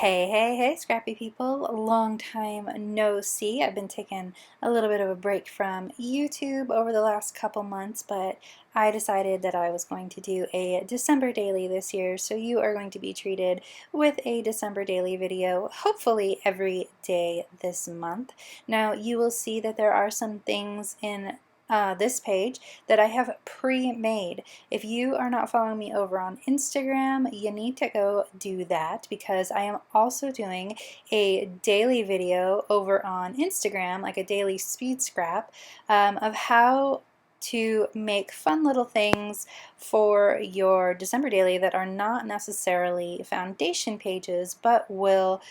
Hey, hey, hey, Scrappy People. Long time no see. I've been taking a little bit of a break from YouTube over the last couple months, but I decided that I was going to do a December daily this year, so you are going to be treated with a December daily video, hopefully every day this month. Now, you will see that there are some things in this page that I have pre-made. If you are not following me over on Instagram, you need to go do that because I am also doing a daily video over on Instagram, like a daily speed scrap, of how to make fun little things for your December daily that are not necessarily foundation pages, but will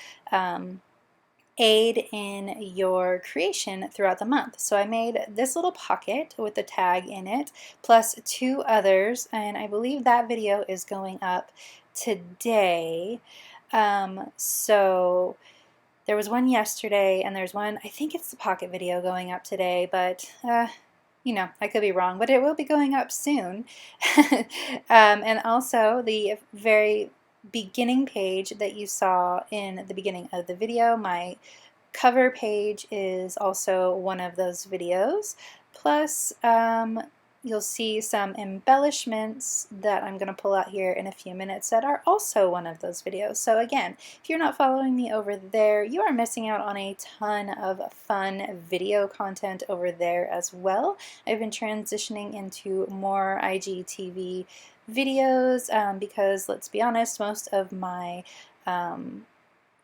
aid in your creation throughout the month. So I made this little pocket with the tag in it, plus two others, and I believe that video is going up today. So there was one yesterday, and there's one, I think it's the pocket video going up today, but you know, I could be wrong, but it will be going up soon. And also the very beginning page that you saw in the beginning of the video, my cover page is also one of those videos. Plus, you'll see some embellishments that I'm going to pull out here in a few minutes that are also one of those videos. So again, if you're not following me over there, you are missing out on a ton of fun video content over there as well. I've been transitioning into more IGTV videos because let's be honest, most of my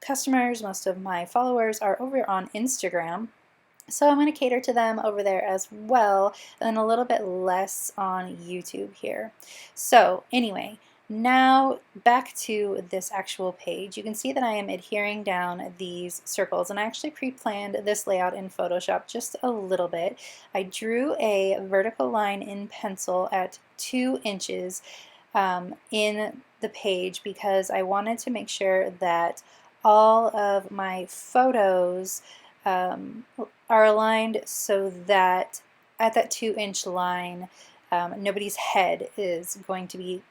customers, most of my followers are over on Instagram. So I'm going to cater to them over there as well, and a little bit less on YouTube here. So anyway, now back to this actual page. You can see that I am adhering down these circles, and I actually pre-planned this layout in Photoshop just a little bit. I drew a vertical line in pencil at 2 inches in the page because I wanted to make sure that all of my photos are aligned so that at that 2-inch line, nobody's head is going to be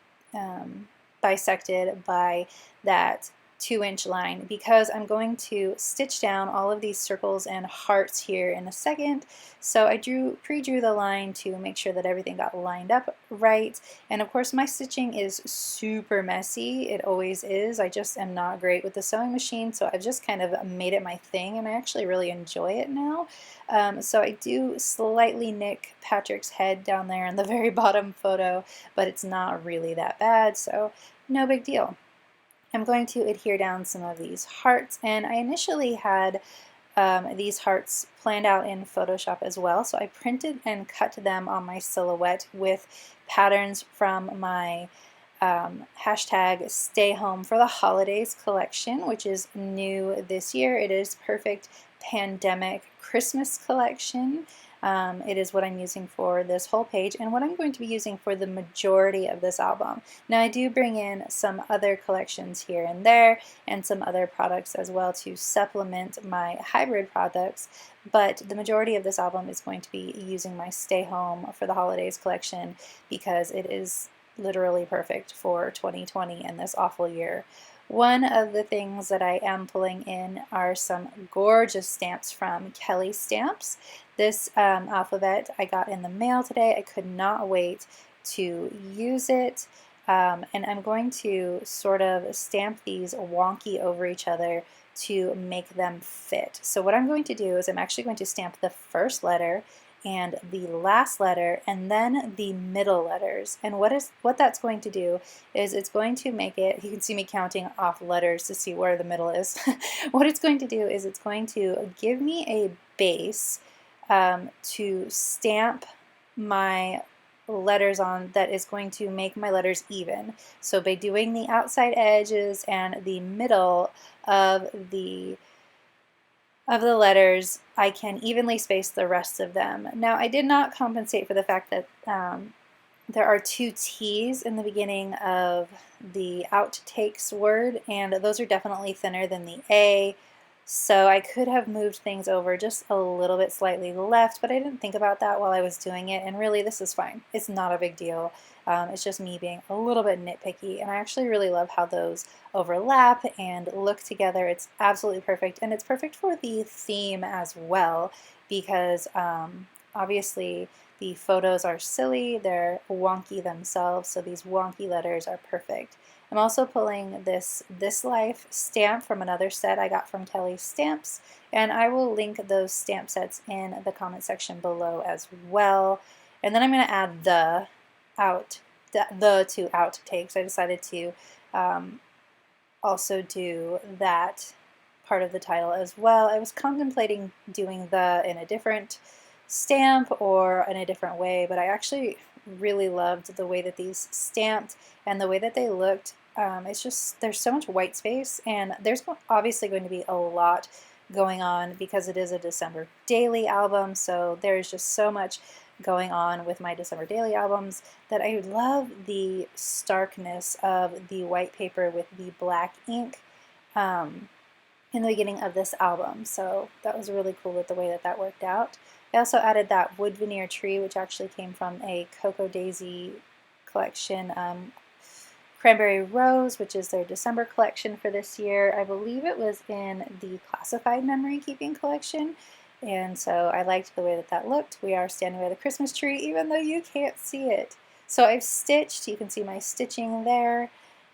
bisected by that 2-inch line, because I'm going to stitch down all of these circles and hearts here in a second. So I pre-drew the line to make sure that everything got lined up right. And of course my stitching is super messy. It always is. I just am not great with the sewing machine, so I've just kind of made it my thing, and I actually really enjoy it now. So I do slightly nick Patrick's head down there in the very bottom photo, but it's not really that bad, so no big deal. I'm going to adhere down some of these hearts, and I initially had these hearts planned out in Photoshop as well, so I printed and cut them on my silhouette with patterns from my hashtag Stay Home for the Holidays collection, which is new this year. It is Perfect Pandemic Christmas collection. It is what I'm using for this whole page and what I'm going to be using for the majority of this album. Now I do bring in some other collections here and there and some other products as well to supplement my hybrid products, but the majority of this album is going to be using my Stay Home for the Holidays collection because it is literally perfect for 2020 and this awful year. One of the things that I am pulling in are some gorgeous stamps from Kelly Stamps. This alphabet I got in the mail today. I could not wait to use it. And I'm going to sort of stamp these wonky over each other to make them fit. So what I'm going to do is I'm actually going to stamp the first letter and the last letter and then the middle letters. And what that's going to do is it's going to make it, you can see me counting off letters to see where the middle is. What it's going to do is it's going to give me a base to stamp my letters on that is going to make my letters even. So by doing the outside edges and the middle of the letters, I can evenly space the rest of them. Now, I did not compensate for the fact that there are 2 T's in the beginning of the outtakes word, and those are definitely thinner than the A, so I could have moved things over just a little bit slightly left, but I didn't think about that while I was doing it, and really this is fine. It's not a big deal. It's just me being a little bit nitpicky, and I actually really love how those overlap and look together. It's absolutely perfect, and it's perfect for the theme as well because obviously the photos are silly, they're wonky themselves, so these wonky letters are perfect. I'm also pulling This Life stamp from another set I got from Kelly's Stamps, and I will link those stamp sets in the comment section below as well. And then I'm going to add the to outtakes. I decided to also do that part of the title as well. I was contemplating doing the in a different stamp or in a different way, but I actually really loved the way that these stamped and the way that they looked. It's just, there's so much white space, and there's obviously going to be a lot going on because it is a December daily album, so there's just so much going on with my December daily albums that I love the starkness of the white paper with the black ink in the beginning of this album. So that was really cool with the way that that worked out. I also added that wood veneer tree, which actually came from a Cocoa Daisy collection, Cranberry Rose, which is their December collection for this year. I believe it was in the Classified Memory Keeping collection. And so I liked the way that that looked. We are standing by the Christmas tree, even though you can't see it. So I've stitched, you can see my stitching there.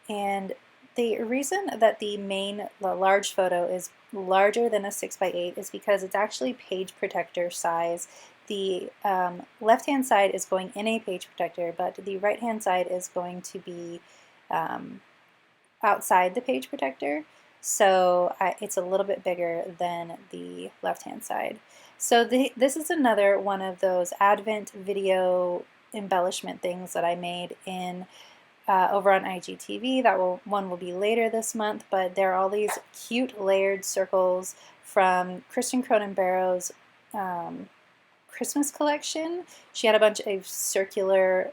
And the reason that the large photo is larger than a 6x8 is because it's actually page protector size. The left-hand side is going in a page protector, but the right-hand side is going to be outside the page protector. So it's a little bit bigger than the left-hand side. So this is another one of those Advent video embellishment things that I made in over on IGTV. One will be later this month, but there are all these cute layered circles from Kristen Cronenbarrow's Christmas collection. She had a bunch of circular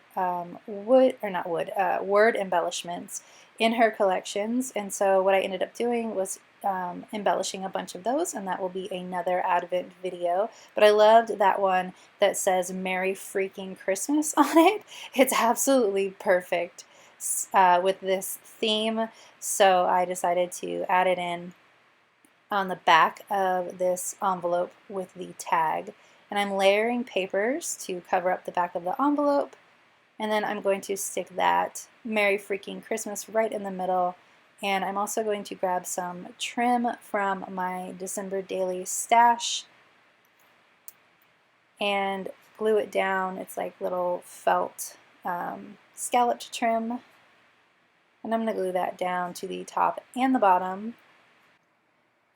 word embellishments in her collections, and so what I ended up doing was embellishing a bunch of those, and that will be another Advent video. But I loved that one that says Merry Freaking Christmas on it. It's absolutely perfect with this theme, so I decided to add it in on the back of this envelope with the tag. And I'm layering papers to cover up the back of the envelope, and then I'm going to stick that Merry Freaking Christmas right in the middle. And I'm also going to grab some trim from my December daily stash and glue it down. It's like little felt scalloped trim, and I'm going to glue that down to the top and the bottom.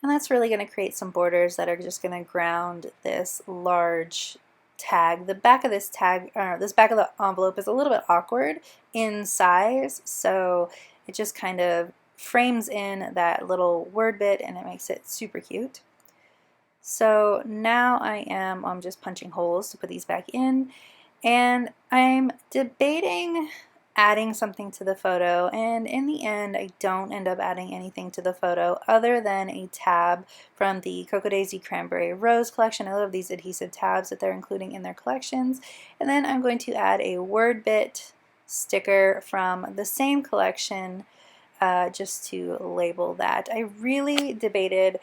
And that's really going to create some borders that are just going to ground this large tag. The back of this tag, this back of the envelope is a little bit awkward in size, so it just kind of frames in that little word bit and it makes it super cute. So now I'm just punching holes to put these back in, and I'm debating adding something to the photo, and in the end I don't end up adding anything to the photo other than a tab from the Cocoa Daisy Cranberry Rose collection. I love these adhesive tabs that they're including in their collections. And then I'm going to add a word bit sticker from the same collection just to label that. I really debated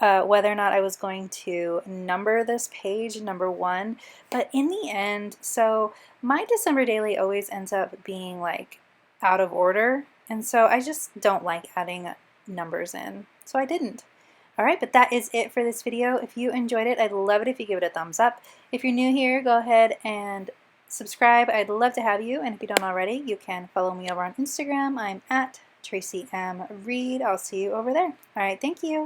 whether or not I was going to number this page number 1, but in the end, so my December daily always ends up being like out of order, and so I just don't like adding numbers in, so I didn't. Alright, but that is it for this video. If you enjoyed it, I'd love it if you give it a thumbs up. If you're new here, go ahead and subscribe. I'd love to have you, and if you don't already, you can follow me over on Instagram. I'm at Traci M. Reed. I'll see you over there. Alright, thank you.